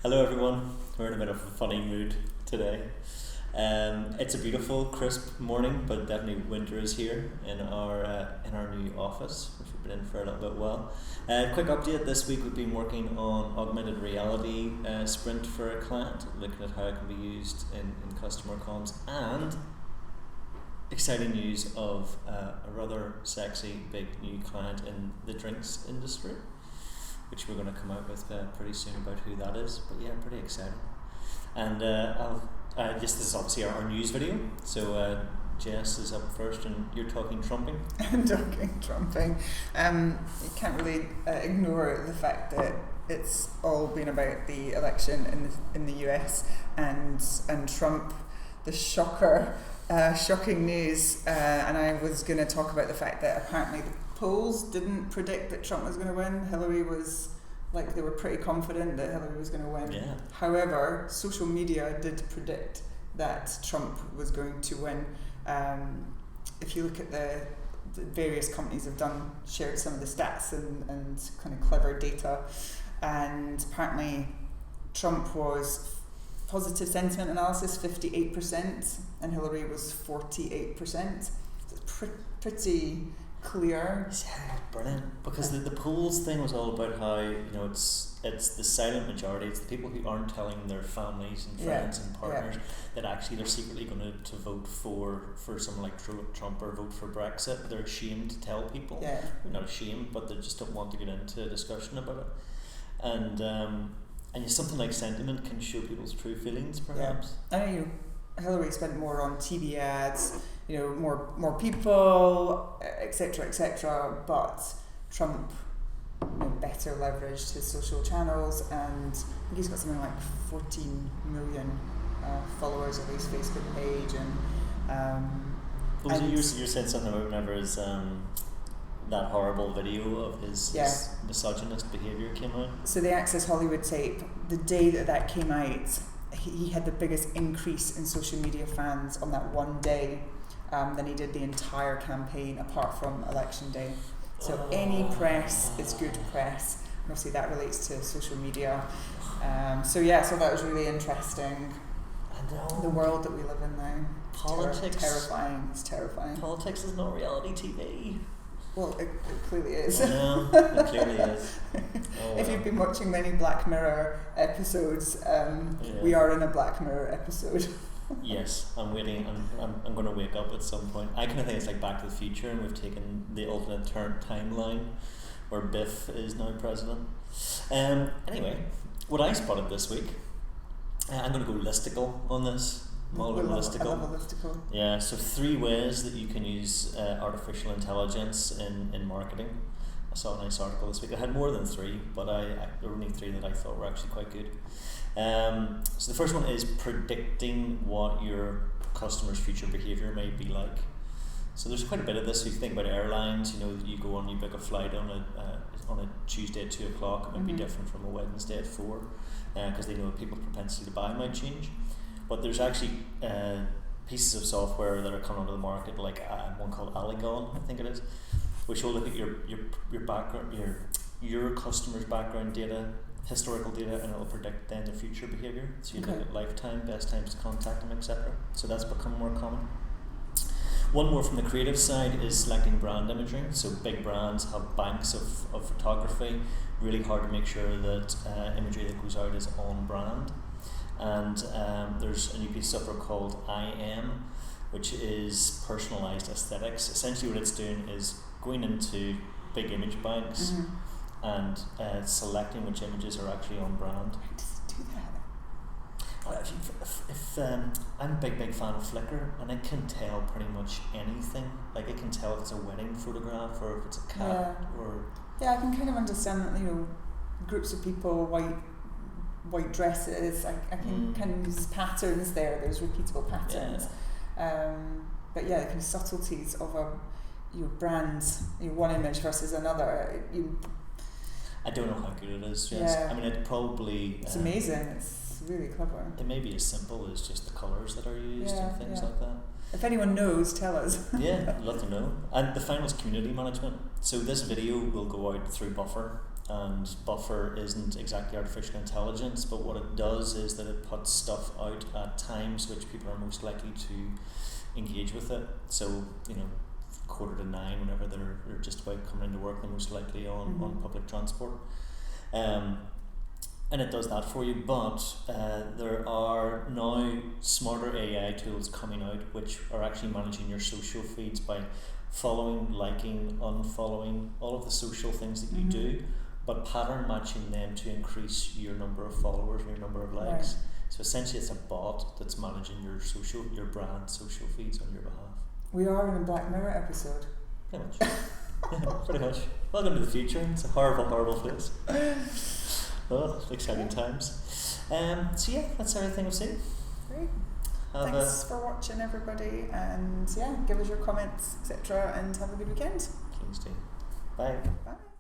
Hello everyone, we're in a bit of a funny mood today. It's a beautiful, crisp morning, but definitely winter is here in our new office, which we've been in for a little bit while. Quick update, this week we've been working on augmented reality sprint for a client, looking at how it can be used in customer comms, and exciting news of a rather sexy, big new client in the drinks industry, which we're going to come out with pretty soon about who that is. But yeah, pretty exciting. And this is obviously our news video. So Jess is up first, and you're talking trumping. I'm talking trumping. You can't really ignore the fact that it's all been about the election in the US and Trump, the shocking news. And I was going to talk about the fact that apparently the polls didn't predict that Trump was going to win. Hillary was, they were pretty confident that Hillary was going to win. Yeah. However, social media did predict that Trump was going to win. If you look at the various companies have shared some of the stats and kind of clever data, and apparently Trump was positive sentiment analysis 58% and Hillary was 48%. So it's pretty clear. Yeah, brilliant. Because the polls thing was all about how it's the silent majority. It's the people who aren't telling their families and friends and partners that actually they're secretly going to vote for someone like Trump or vote for Brexit. They're ashamed to tell people. Yeah. They're not ashamed, but they just don't want to get into a discussion about it. And something like sentiment can show people's true feelings, perhaps. Yeah. I know Hillary spent more on TV ads, more people, etc., but Trump better leveraged his social channels, and I think he's got something like 14 million followers on his Facebook page. And you're saying something about whenever his that horrible video of his misogynist behaviour came out? So the Access Hollywood tape, the day that came out, he had the biggest increase in social media fans on that one day than he did the entire campaign apart from election day. So any press is good press. And obviously that relates to social media. So that was really interesting. I know. The world that we live in now. Politics. Terrifying. It's terrifying. Politics is not reality TV. Well, it clearly is. I know, it clearly is. If you've been watching many Black Mirror episodes, we are in a Black Mirror episode. Yes, I'm waiting. I'm going to wake up at some point. I kind of think it's like Back to the Future, and we've taken the alternate timeline where Biff is now president. Anyway, what I spotted this week, I'm going to go listicle on this. I love a listicle. Yeah, so 3 ways that you can use artificial intelligence in marketing. I saw a nice article this week. I had more than 3, but there were only 3 that I thought were actually quite good. So the first one is predicting what your customer's future behaviour may be like. So there's quite a bit of this. If you think about airlines, you go on, you book a flight on a Tuesday at 2 o'clock. It might be different from a Wednesday at 4, because they know that people's propensity to buy might change. But there's actually pieces of software that are coming onto the market, like one called Aligon, I think it is, which will look at your background, your customer's background data, historical data, and it will predict then their future behaviour. So you look at lifetime, best times to contact them, etc. So that's become more common. One more from the creative side is selecting brand imagery. So big brands have banks of photography. Really hard to make sure that imagery that goes out is on brand. And there's a new piece of software called IM, which is personalized aesthetics. Essentially what it's doing is going into big image banks and selecting which images are actually on brand. How does it do that? If I'm a big fan of Flickr, and it can tell pretty much anything. Like it can tell if it's a wedding photograph or if it's a cat or... Yeah, I can kind of understand that, groups of people, white dresses, I can kind of use patterns there's repeatable patterns. But the kind of subtleties of a brand, one image versus another. I don't know how good it is. I mean, it probably... It's amazing. It's really clever. It may be as simple as just the colours that are used and things like that. If anyone knows, tell us. Yeah, I'd love to know. And the final is community management. So this video will go out through Buffer, and buffer isn't exactly artificial intelligence, but what it does is that it puts stuff out at times which people are most likely to engage with it. So, 8:45, whenever they're just about coming into work, they're most likely on public transport. And it does that for you, but there are now smarter AI tools coming out which are actually managing your social feeds by following, liking, unfollowing, all of the social things that you do, but pattern matching them to increase your number of followers and your number of likes. Right. So essentially it's a bot that's managing your brand social feeds on your behalf. We are in a Black Mirror episode. Pretty much. Pretty much. Welcome to the future. It's a horrible, horrible place. Oh, exciting times. So yeah, that's everything we've seen. Great. Thanks for watching, everybody, and give us your comments, etc., and have a good weekend. Please do. Bye. Bye.